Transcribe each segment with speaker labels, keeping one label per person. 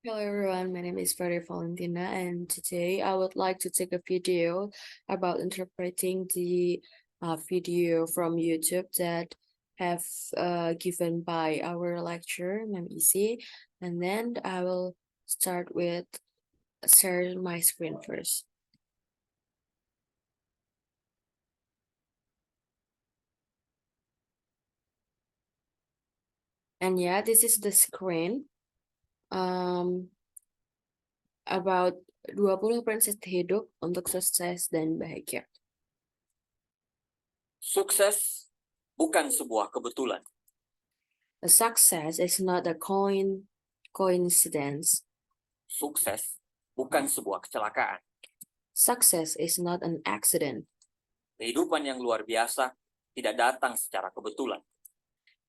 Speaker 1: Hello everyone, my name is Ferry Valentina and today I would like to take a video about interpreting the video from YouTube that have given by our lecturer, Ma'am Isi, and then I will start with sharing my screen first. And yeah, this is the screen about 20 prinsip hidup untuk sukses dan bahagia.
Speaker 2: Sukses bukan sebuah kebetulan.
Speaker 1: A success is not a coincidence.
Speaker 2: Sukses bukan sebuah kecelakaan.
Speaker 1: Success is not an accident.
Speaker 2: Kehidupan yang luar biasa tidak datang secara kebetulan.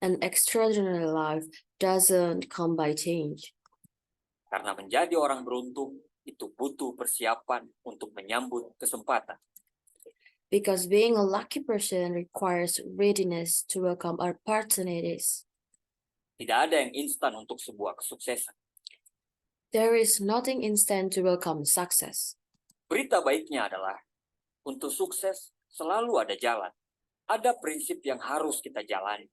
Speaker 1: An extraordinary life doesn't come by change.
Speaker 2: Karena menjadi orang beruntung itu butuh persiapan untuk menyambut kesempatan.
Speaker 1: Because being a lucky person requires readiness to welcome opportunities.
Speaker 2: Tidak ada yang instan untuk sebuah kesuksesan.
Speaker 1: There is nothing instant to welcome success.
Speaker 2: Berita baiknya adalah untuk sukses selalu ada jalan. Ada prinsip yang harus kita jalani.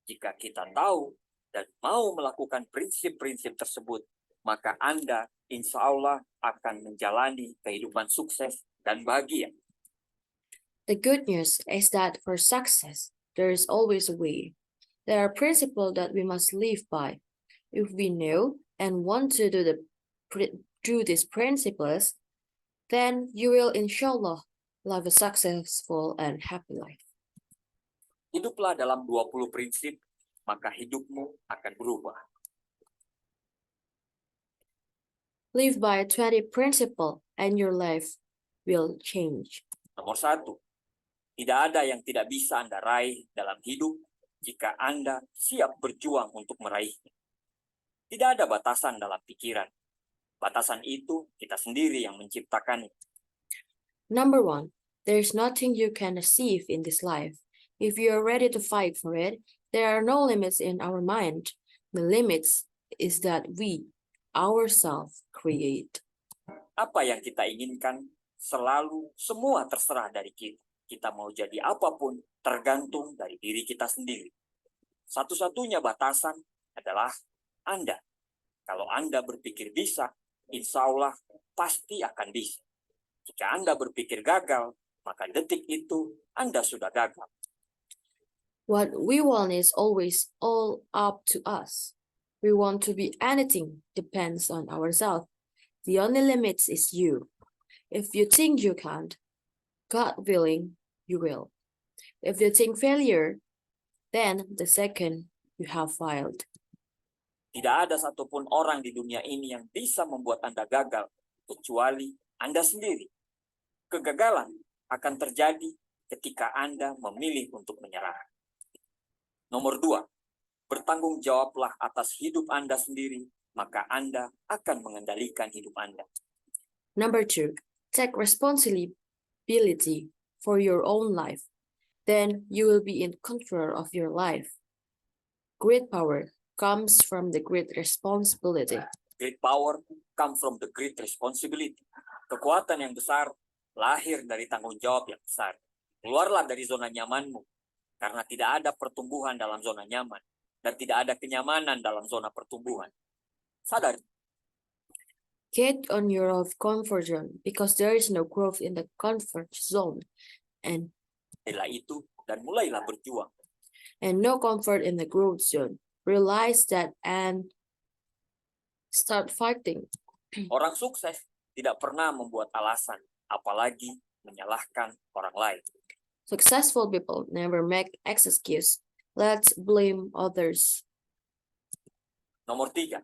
Speaker 2: Jika kita tahu dan mau melakukan prinsip-prinsip tersebut, maka Anda insya Allah akan menjalani kehidupan sukses dan bahagia.
Speaker 1: The good news is that for success, there is always a way. There are principles that we must live by. If we know and want to do these principles, then you will inshallah live a successful and happy life.
Speaker 2: Hiduplah dalam 20 prinsip, maka hidupmu akan berubah.
Speaker 1: Live by 20 principle and your life will change.
Speaker 2: Nomor 1, tidak ada yang tidak bisa Anda raih dalam hidup jika Anda siap berjuang untuk meraihnya. Tidak ada batasan dalam pikiran. Batasan itu kita sendiri yang menciptakannya.
Speaker 1: Number 1, there is nothing you can achieve in this life. If you are ready to fight for it, there are no limits in our mind. The limits is that we ourselves create.
Speaker 2: Apa yang kita inginkan selalu semua terserah dari kita. Kita mau jadi apapun tergantung dari diri kita sendiri. Satu-satunya batasan adalah Anda. Kalau Anda berpikir bisa, insya Allah pasti akan bisa. Jika Anda berpikir gagal, maka detik itu Anda sudah gagal.
Speaker 1: What we want is always all up to us. We want to be anything depends on ourselves. The only limit is you. If you think you can't, God willing, you will. If you think failure, then the second you have failed.
Speaker 2: Tidak ada satupun orang di dunia ini yang bisa membuat Anda gagal, kecuali Anda sendiri. Kegagalan akan terjadi ketika Anda memilih untuk menyerah. Nomor 2, bertanggung jawablah atas hidup Anda sendiri, maka Anda akan mengendalikan hidup Anda.
Speaker 1: Number 2, take responsibility for your own life. Then you will be in control of your life. Great power comes from the great responsibility.
Speaker 2: Great power comes from the great responsibility. Kekuatan yang besar lahir dari tanggung jawab yang besar. Keluarlah dari zona nyamanmu, karena tidak ada pertumbuhan dalam zona nyaman, dan tidak ada kenyamanan dalam zona pertumbuhan. Sadar.
Speaker 1: Get on your comfort zone, because there is no growth in the comfort zone. And
Speaker 2: itu dan mulailah berjuang.
Speaker 1: And no comfort in the growth zone. Realize that and start fighting.
Speaker 2: Orang sukses tidak pernah membuat alasan, apalagi menyalahkan orang lain.
Speaker 1: Successful people never make excuse. Let's blame others.
Speaker 2: Nomor 3,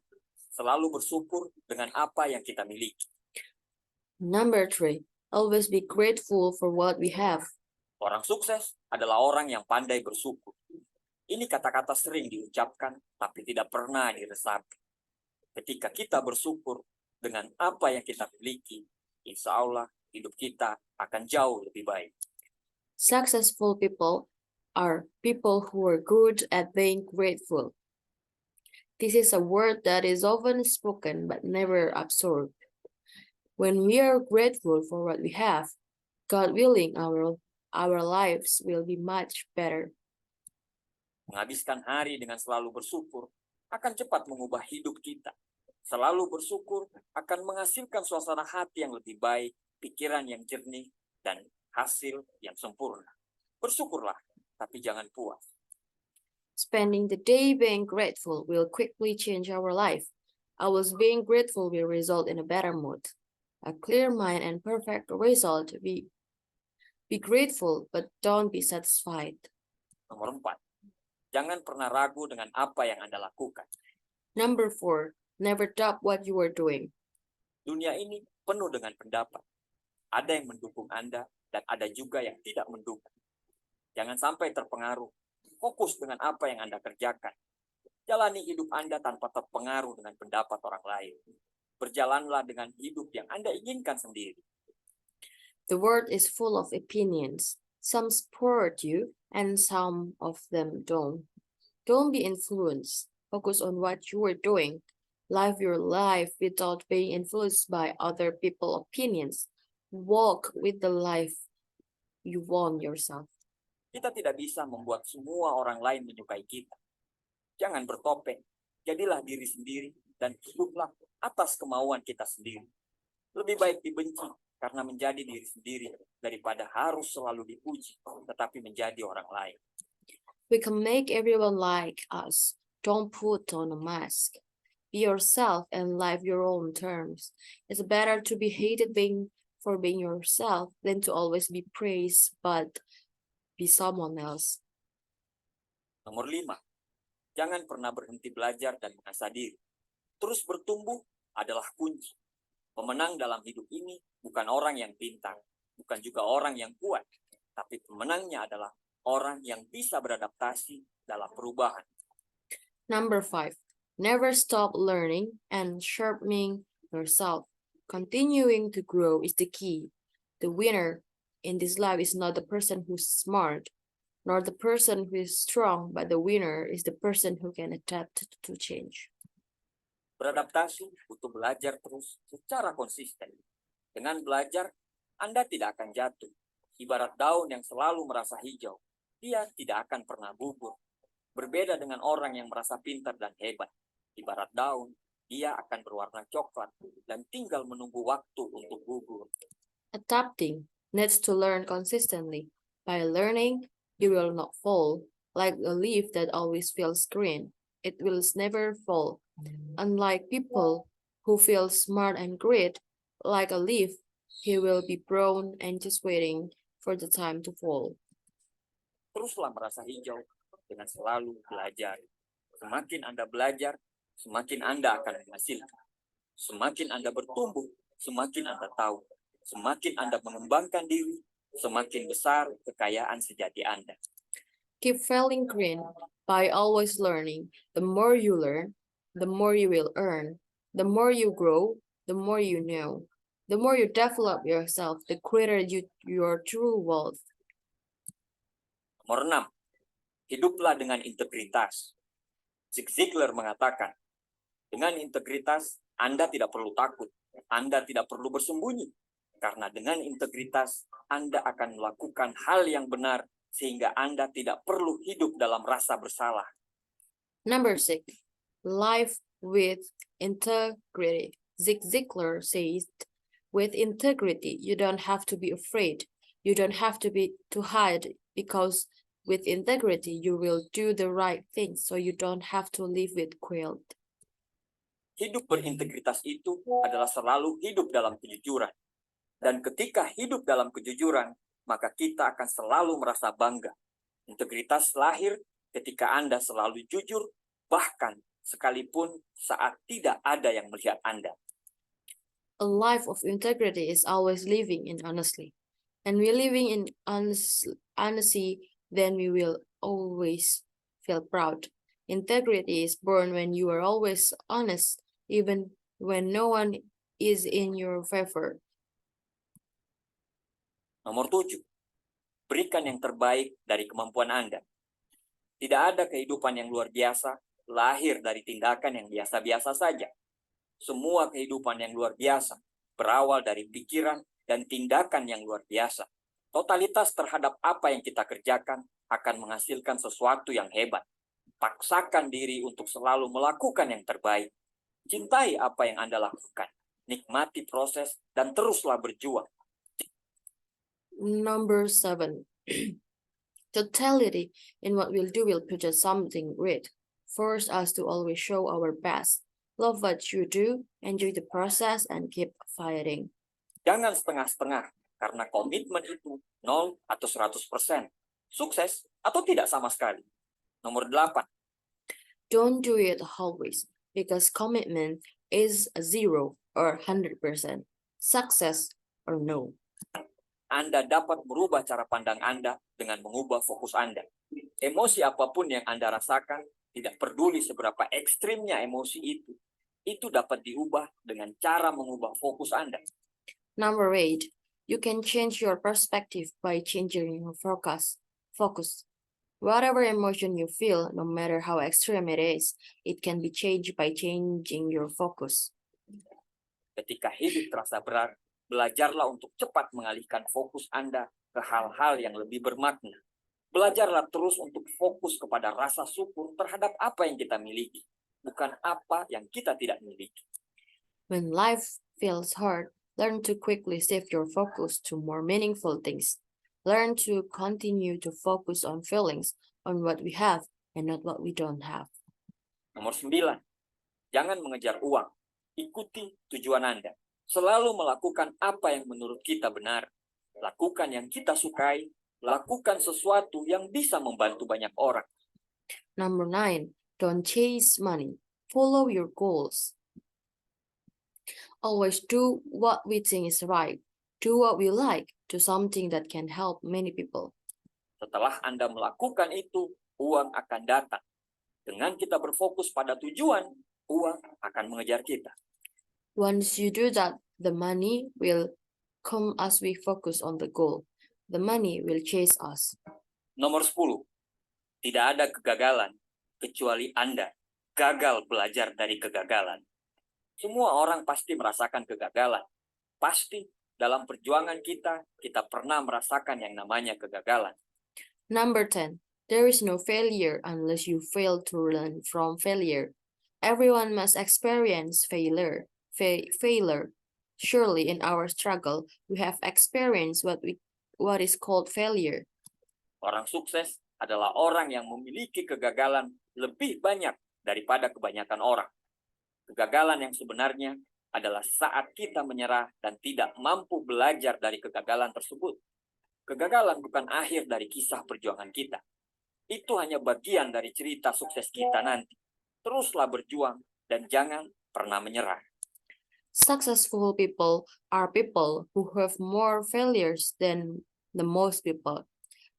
Speaker 2: selalu bersyukur dengan apa yang kita miliki.
Speaker 1: Number 3, always be grateful for what we have.
Speaker 2: Orang sukses adalah orang yang pandai bersyukur. Ini kata-kata sering diucapkan, tapi tidak pernah diresapi. Ketika kita bersyukur dengan apa yang kita miliki, insya Allah hidup kita akan jauh lebih baik.
Speaker 1: Successful people are people who are good at being grateful. This is a word that is often spoken but never absorbed. When we are grateful for what we have, God willing, our lives will be much better.
Speaker 2: Menghabiskan hari dengan selalu bersyukur akan cepat mengubah hidup kita. Selalu bersyukur akan menghasilkan suasana hati yang lebih baik, pikiran yang jernih, dan hasil yang sempurna. Bersyukurlah, tapi jangan puas.
Speaker 1: Spending the day being grateful will quickly change our life. Always being grateful will result in a better mood, a clear mind, and perfect result. Be grateful, but don't be satisfied.
Speaker 2: Nomor 4. Jangan pernah ragu dengan apa yang Anda lakukan.
Speaker 1: Number 4, never doubt what you are doing.
Speaker 2: Dunia ini penuh dengan pendapat. Ada yang mendukung Anda dan ada juga yang tidak mendukung. Jangan sampai terpengaruh. Fokus dengan apa yang Anda kerjakan. Jalani hidup Anda tanpa terpengaruh dengan pendapat orang lain. Berjalanlah dengan hidup yang Anda inginkan sendiri.
Speaker 1: The world is full of opinions. Some support you and some of them don't. Don't be influenced. Focus on what you are doing. Live your life without being influenced by other people's opinions. Walk with the life you want yourself.
Speaker 2: Kita tidak bisa membuat semua orang lain menyukai kita. Jangan bertopeng. Jadilah diri sendiri dan hiduplah atas kemauan kita sendiri. Lebih baik dibenci karena menjadi diri sendiri daripada harus selalu dipuji tetapi menjadi orang lain.
Speaker 1: We can make everyone like us. Don't put on a mask. Be yourself and live your own terms. It's better to be hated for being yourself than to always be praised but be someone else.
Speaker 2: Nomor 5. Jangan pernah berhenti belajar dan mengasah diri. Terus bertumbuh adalah kunci. Pemenang dalam hidup ini bukan orang yang pintar, bukan juga orang yang kuat, tapi pemenangnya adalah orang yang bisa beradaptasi dalam perubahan.
Speaker 1: Number 5. Never stop learning and sharpening yourself. Continuing to grow is the key. The winner in this life is not the person who's smart, nor the person who is strong, but the winner is the person who can adapt to change.
Speaker 2: Beradaptasi butuh belajar terus secara konsisten. Dengan belajar, Anda tidak akan jatuh. Ibarat daun yang selalu merasa hijau, dia tidak akan pernah gugur. Berbeda dengan orang yang merasa pintar dan hebat. Ibarat daun, dia akan berwarna coklat dan tinggal menunggu waktu untuk gugur.
Speaker 1: Adapting needs to learn consistently. By learning, you will not fall. Like a leaf that always feels green, it will never fall. Unlike people who feel smart and great, like a leaf, he will be brown and just waiting for the time to fall.
Speaker 2: Teruslah merasa hijau dengan selalu belajar. Semakin Anda belajar, semakin Anda akan menghasilkan. Semakin Anda bertumbuh, semakin Anda tahu. Semakin Anda mengembangkan diri, semakin besar kekayaan sejati Anda.
Speaker 1: Keep feeling green by always learning. The more you learn, the more you will earn. The more you grow, the more you know. The more you develop yourself, the greater your true wealth.
Speaker 2: Nomor 6. Hiduplah dengan integritas. Zig Ziglar mengatakan, dengan integritas Anda tidak perlu takut, Anda tidak perlu bersembunyi. Karena dengan integritas Anda akan melakukan hal yang benar sehingga Anda tidak perlu hidup dalam rasa bersalah.
Speaker 1: Number 6. Life with integrity. Zig Ziglar says, with integrity, you don't have to be afraid. You don't have to hide, because with integrity, you will do the right thing, so you don't have to live with guilt.
Speaker 2: Hidup berintegritas itu adalah selalu hidup dalam kejujuran. Dan ketika hidup dalam kejujuran, maka kita akan selalu merasa bangga. Integritas lahir ketika Anda selalu jujur, bahkan sekalipun saat tidak ada yang melihat Anda.
Speaker 1: A life of integrity is always living in honesty. And we living in honesty, then we will always feel proud. Integrity is born when you are always honest, even when no one is in your favor.
Speaker 2: Nomor 7. Berikan yang terbaik dari kemampuan Anda. Tidak ada kehidupan yang luar biasa lahir dari tindakan yang biasa-biasa saja. Semua kehidupan yang luar biasa berawal dari pikiran dan tindakan yang luar biasa. Totalitas terhadap apa yang kita kerjakan akan menghasilkan sesuatu yang hebat. Paksakan diri untuk selalu melakukan yang terbaik. Cintai apa yang Anda lakukan. Nikmati proses dan teruslah berjuang.
Speaker 1: Number 7. Totality in what we'll do will produce something great. Force us to always show our best. Love what you do, enjoy the process, and keep fighting.
Speaker 2: Jangan setengah-setengah, karena komitmen itu 0 atau 100%. Sukses atau tidak sama sekali. Nomor 8.
Speaker 1: Don't do it always, because commitment is 0 or 100%. Success or no.
Speaker 2: Anda dapat merubah cara pandang Anda dengan mengubah fokus Anda. Emosi apapun yang Anda rasakan, tidak peduli seberapa ekstrimnya emosi itu dapat diubah dengan cara mengubah fokus Anda.
Speaker 1: Number 8. You can change your perspective by changing your focus. Whatever emotion you feel, no matter how extreme it is, it can be changed by changing your focus.
Speaker 2: Ketika hidup terasa berat, belajarlah untuk cepat mengalihkan fokus Anda ke hal-hal yang lebih bermakna. Belajarlah terus untuk fokus kepada rasa syukur terhadap apa yang kita miliki, bukan apa yang kita tidak miliki.
Speaker 1: When life feels hard, learn to quickly shift your focus to more meaningful things. Learn to continue to focus on feelings, on what we have, and not what we don't have.
Speaker 2: Nomor 9. Jangan mengejar uang. Ikuti tujuan Anda. Selalu melakukan apa yang menurut kita benar. Lakukan yang kita sukai. Lakukan sesuatu yang bisa membantu banyak orang.
Speaker 1: Number 9. Don't chase money. Follow your goals. Always do what we think is right. Do what we like. Do something that can help many people.
Speaker 2: Setelah Anda melakukan itu, uang akan datang. Dengan kita berfokus pada tujuan, uang akan mengejar kita.
Speaker 1: Once you do that, the money will come as we focus on the goal. The money will chase us.
Speaker 2: Nomor 10. Tidak ada kegagalan kecuali Anda gagal belajar dari kegagalan. Semua orang pasti merasakan kegagalan. Pasti dalam perjuangan kita pernah merasakan yang namanya kegagalan.
Speaker 1: Number 10. There is no failure unless you fail to learn from failure. Everyone must experience failure. Surely in our struggle, we have experienced what is called failure.
Speaker 2: Orang sukses adalah orang yang memiliki kegagalan lebih banyak daripada kebanyakan orang. Kegagalan yang sebenarnya adalah saat kita menyerah dan tidak mampu belajar dari kegagalan tersebut. Kegagalan bukan akhir dari kisah perjuangan kita. Itu hanya bagian dari cerita sukses kita nanti. Teruslah berjuang dan jangan pernah menyerah.
Speaker 1: Successful people are people who have more failures than the most people.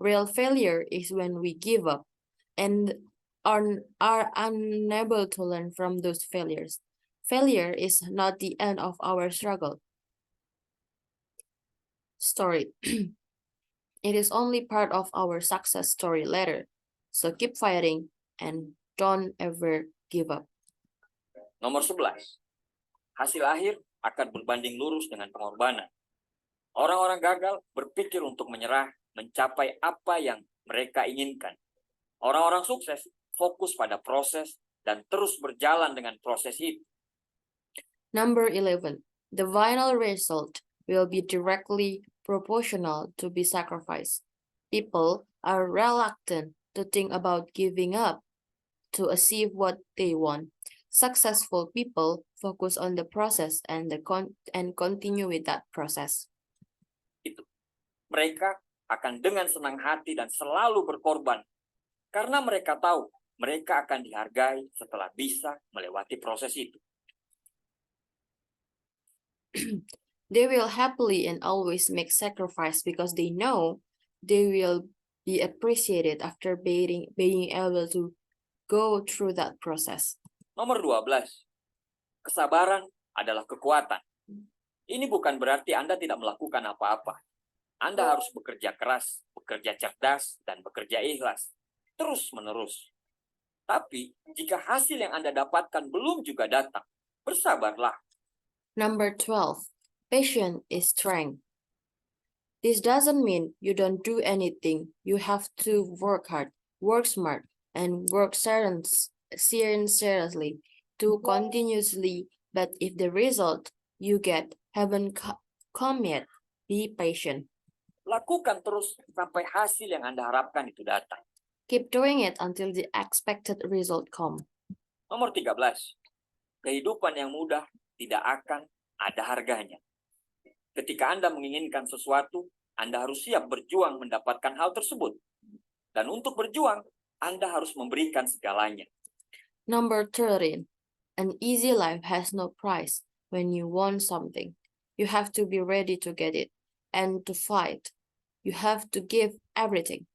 Speaker 1: Real failure is when we give up and are unable to learn from those failures. Failure is not the end of our struggle story. It is only part of our success story later. So keep fighting and don't ever give up.
Speaker 2: Nomor 11. Hasil akhir akan berbanding lurus dengan pengorbanan. Orang-orang gagal berpikir untuk menyerah mencapai apa yang mereka inginkan. Orang-orang sukses fokus pada proses dan terus berjalan dengan proses itu.
Speaker 1: Number 11. The final result will be directly proportional to be sacrificed. People are reluctant to think about giving up to achieve what they want. Successful people focus on the process and continue with that process.
Speaker 2: Mereka akan dengan senang hati dan selalu berkorban karena mereka tahu mereka akan dihargai setelah bisa melewati proses itu.
Speaker 1: They will happily and always make sacrifice because they know they will be appreciated after being able to go through that process.
Speaker 2: Nomor 12. Kesabaran adalah kekuatan. Ini bukan berarti Anda tidak melakukan apa-apa. Anda harus bekerja keras, bekerja cerdas, dan bekerja ikhlas. Terus-menerus. Tapi jika hasil yang Anda dapatkan belum juga datang, bersabarlah.
Speaker 1: Number 12. Patience is strength. This doesn't mean you don't do anything. You have to work hard, work smart, and work seriously to continuously. But if the result you get haven't come yet, be patient.
Speaker 2: Lakukan terus sampai hasil yang Anda harapkan itu datang.
Speaker 1: Keep doing it until the expected result come.
Speaker 2: Nomor 13. Kehidupan yang mudah tidak akan ada harganya. Ketika Anda menginginkan sesuatu, Anda harus siap berjuang mendapatkan hal tersebut. Dan untuk berjuang, Anda harus memberikan segalanya.
Speaker 1: Number 13. An easy life has no price. When you want something, you have to be ready to get it. And to fight, you have to give everything.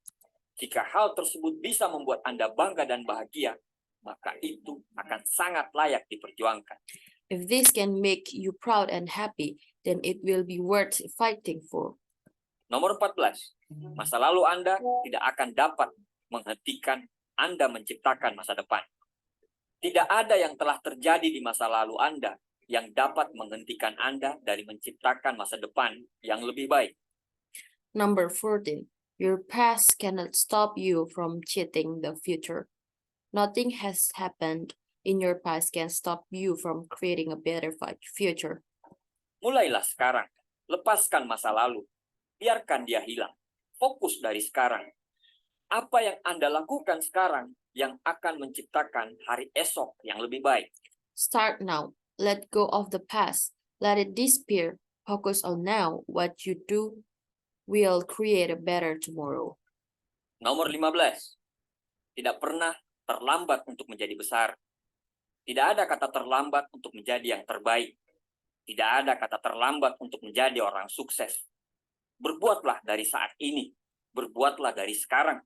Speaker 2: Jika hal tersebut bisa membuat Anda bangga dan bahagia, maka itu akan sangat layak diperjuangkan.
Speaker 1: If this can make you proud and happy, then it will be worth fighting for.
Speaker 2: Nomor 14. Masa lalu Anda tidak akan dapat menghentikan Anda menciptakan masa depan. Tidak ada yang telah terjadi di masa lalu Anda yang dapat menghentikan Anda dari menciptakan masa depan yang lebih baik.
Speaker 1: Number 14. Your past cannot stop you from cheating the future. Nothing has happened in your past can stop you from creating a better future.
Speaker 2: Mulailah sekarang. Lepaskan masa lalu. Biarkan dia hilang. Fokus dari sekarang. Apa yang Anda lakukan sekarang yang akan menciptakan hari esok yang lebih baik.
Speaker 1: Start now. Let go of the past. Let it disappear. Focus on now. What you do will create a better tomorrow.
Speaker 2: Nomor 15. Tidak pernah terlambat untuk menjadi besar. Tidak ada kata terlambat untuk menjadi yang terbaik. Tidak ada kata terlambat untuk menjadi orang sukses. Berbuatlah dari saat ini. Berbuatlah dari sekarang.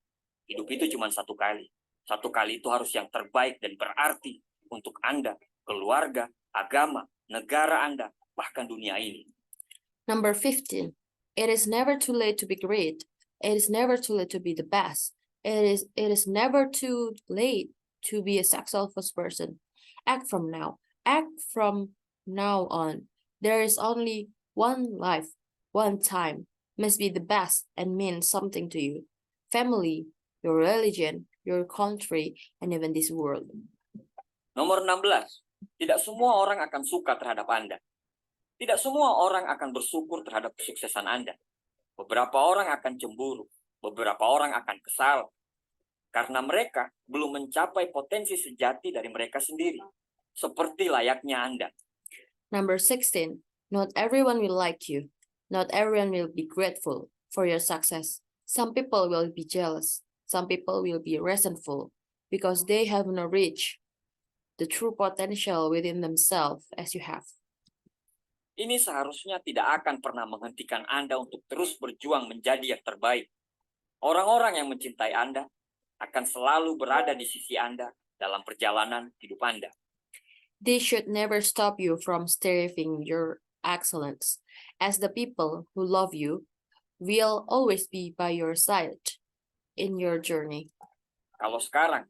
Speaker 2: Hidup itu cuma satu kali. Satu kali itu harus yang terbaik dan berarti untuk Anda, keluarga, agama, negara Anda, bahkan dunia ini.
Speaker 1: Number 15. It is never too late to be great. It is never too late to be the best. It is never too late to be a successful person. Act from now. Act from now on. There is only one life, one time. Must be the best and mean something to you. Family, your religion, your country, and even this world.
Speaker 2: Nomor 16. Tidak semua orang akan suka terhadap Anda. Tidak semua orang akan bersyukur terhadap kesuksesan Anda. Beberapa orang akan cemburu. Beberapa orang akan kesal. Karena mereka belum mencapai potensi sejati dari mereka sendiri. Seperti layaknya Anda.
Speaker 1: Number 16. Not everyone will like you. Not everyone will be grateful for your success. Some people will be jealous. Some people will be resentful because they have not reached the true potential within themselves as you have.
Speaker 2: Ini seharusnya tidak akan pernah menghentikan Anda untuk terus berjuang menjadi yang terbaik. Orang-orang yang mencintai Anda akan selalu berada di sisi Anda dalam perjalanan hidup Anda.
Speaker 1: This should never stop you from striving your excellence, as the people who love you will always be by your side in your journey.
Speaker 2: Kalau sekarang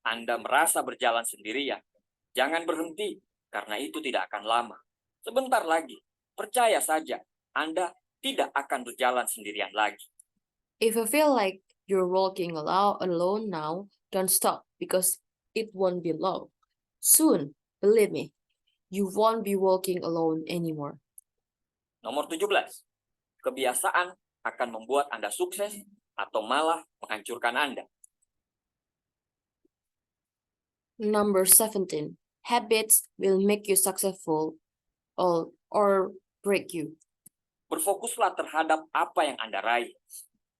Speaker 2: Anda merasa berjalan sendirian, jangan berhenti karena itu tidak akan lama. Sebentar lagi, percaya saja, Anda tidak akan berjalan sendirian lagi.
Speaker 1: If you feel like you're walking alone now, don't stop because it won't be long. Soon, believe me, you won't be walking alone anymore.
Speaker 2: Nomor 17. Kebiasaan akan membuat Anda sukses atau malah menghancurkan Anda.
Speaker 1: Number 17. Habits will make you successful or break you.
Speaker 2: Berfokuslah terhadap apa yang Anda raih.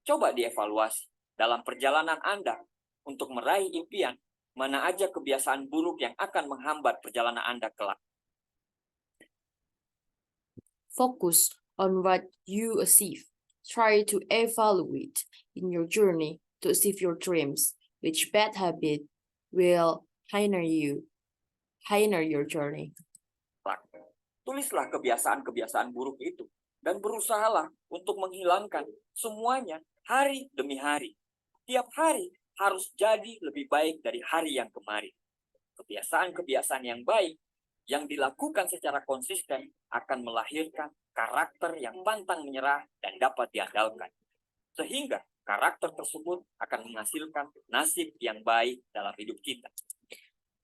Speaker 2: Coba dievaluasi dalam perjalanan Anda untuk meraih impian, mana aja kebiasaan buruk yang akan menghambat perjalanan Anda kelak.
Speaker 1: Focus on what you achieve. Try to evaluate in your journey to achieve your dreams, which bad habit will hinder your journey.
Speaker 2: Tulislah kebiasaan-kebiasaan buruk itu dan berusahalah untuk menghilangkan semuanya hari demi hari. Tiap hari harus jadi lebih baik dari hari yang kemarin. Kebiasaan-kebiasaan yang baik yang dilakukan secara konsisten akan melahirkan karakter yang pantang menyerah dan dapat diandalkan. Sehingga karakter tersebut akan menghasilkan nasib yang baik dalam hidup kita.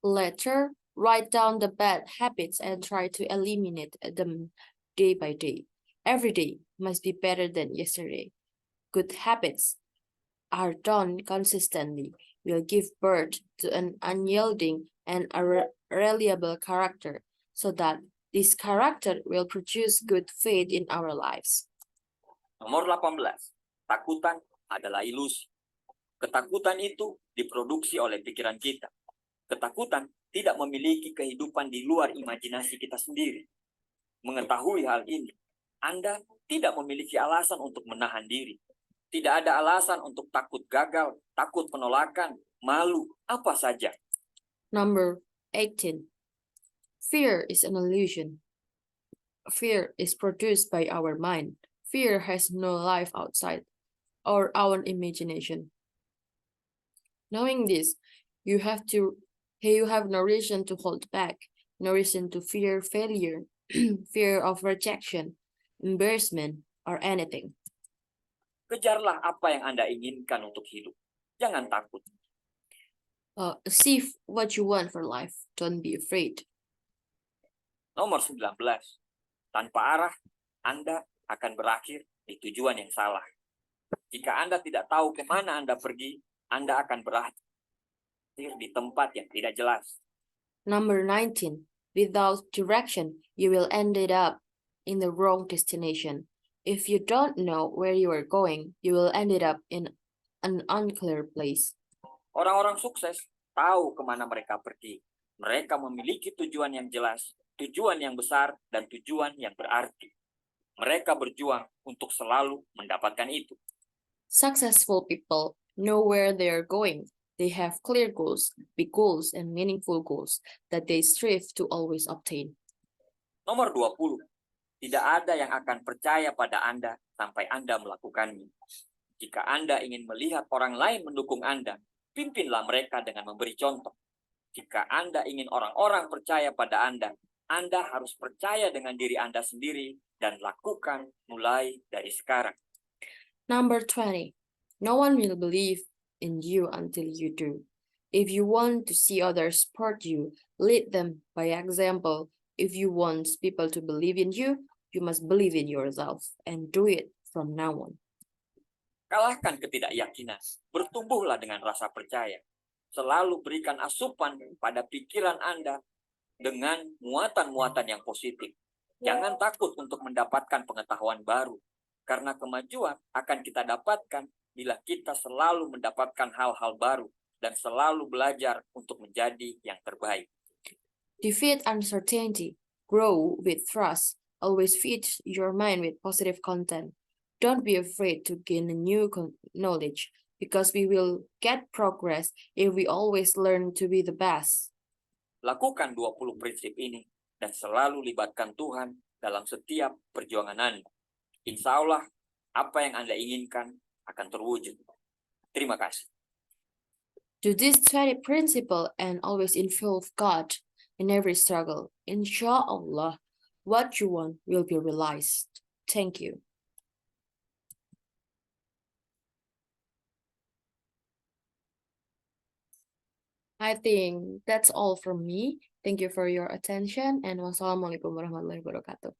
Speaker 1: Later, write down the bad habits and try to eliminate them day by day. Every day must be better than yesterday. Good habits are done consistently will give birth to an unyielding and a reliable character, so that this character will produce good faith in our lives.
Speaker 2: Nomor 18. Takutan adalah ilusi. Ketakutan itu diproduksi oleh pikiran kita. Ketakutan tidak memiliki kehidupan di luar imajinasi kita sendiri. Mengetahui hal ini, Anda tidak memiliki alasan untuk menahan diri. Tidak ada alasan untuk takut gagal, takut penolakan, malu, apa saja.
Speaker 1: Number 18. Fear is an illusion. Fear is produced by our mind. Fear has no life outside or our imagination. Knowing this, you have no reason to hold back, no reason to fear failure, fear of rejection, embarrassment, or anything.
Speaker 2: Kejarlah apa yang Anda inginkan untuk hidup. Jangan takut.
Speaker 1: See what you want for life. Don't be afraid.
Speaker 2: Nomor 19. Tanpa arah, Anda akan berakhir di tujuan yang salah. Jika Anda tidak tahu kemana Anda pergi, Anda akan berakhir di tempat yang tidak jelas.
Speaker 1: Number 19. Without direction, you will end up in the wrong destination. If you don't know where you are going, you will end up in an unclear place.
Speaker 2: Orang-orang sukses tahu kemana mereka pergi. Mereka memiliki tujuan yang jelas, tujuan yang besar, dan tujuan yang berarti. Mereka berjuang untuk selalu mendapatkan itu.
Speaker 1: Successful people know where they are going. They have clear goals, big goals, and meaningful goals that they strive to always obtain.
Speaker 2: Nomor 20. Tidak ada yang akan percaya pada Anda sampai Anda melakukannya. Jika Anda ingin melihat orang lain mendukung Anda, pimpinlah mereka dengan memberi contoh. Jika Anda ingin orang-orang percaya pada Anda harus percaya dengan diri Anda sendiri dan lakukan mulai dari sekarang.
Speaker 1: Number 20. No one will believe in you until you do. If you want to see others support you, lead them by example. If you want people to believe in you, you must believe in yourself and do it from now on.
Speaker 2: Kalahkan ketidakyakinan, bertumbuhlah dengan rasa percaya. Selalu berikan asupan pada pikiran Anda dengan muatan-muatan yang positif. Jangan takut untuk mendapatkan pengetahuan baru, karena kemajuan akan kita dapatkan bila kita selalu mendapatkan hal-hal baru dan selalu belajar untuk menjadi yang terbaik.
Speaker 1: Defeat uncertainty. Grow with trust. Always feed your mind with positive content. Don't be afraid to gain new knowledge, because we will get progress if we always learn to be the best.
Speaker 2: Lakukan 20 prinsip ini dan selalu libatkan Tuhan dalam setiap perjuangan Anda. Insya Allah, apa yang Anda inginkan akan terwujud. Terima kasih.
Speaker 1: Do this 20 principle and always involve God in every struggle. Inshallah, what you want will be realized. Thank you. I think that's all from me. Thank you for your attention and wassalamualaikum warahmatullahi wabarakatuh.